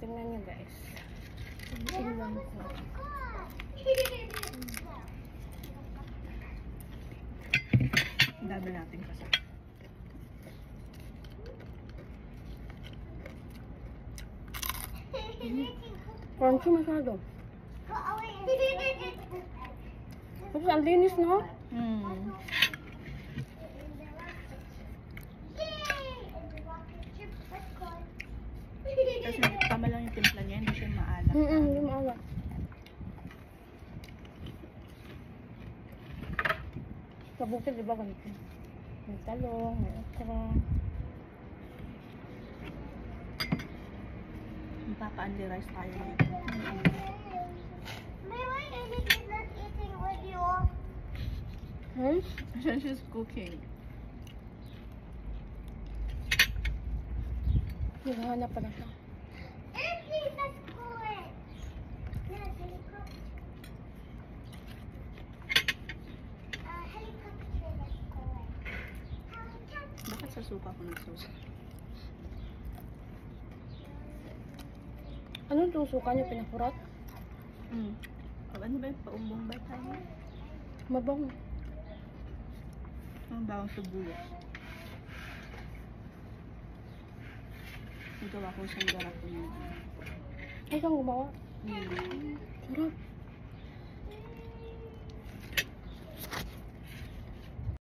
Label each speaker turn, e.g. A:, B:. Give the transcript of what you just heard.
A: tingnan nyo guys. Tingnan ko.
B: Dami natin kasi.
A: Crunchy masyado. Tapos ang linis, no?
B: Kasi tama lang yung timpla niya, hindi siya maalat.
A: Hindi maalat. Sa bukid, di ba ganito? May talong, may okra.
B: Magpapa-only rice tayo. She's cooking.
A: Hinahanap pa na siya.
B: Bakit sa suka ko nagsusa?
A: Anong tusukan niyo pinakurot?
B: Ano ba yung paumbong ba tayo?
A: Mabango.
B: Ang bawang sibuyas. Nagawa ko isang garap ko yun.
A: Ay, kang gumawa.
B: Hmm.
A: Sarap.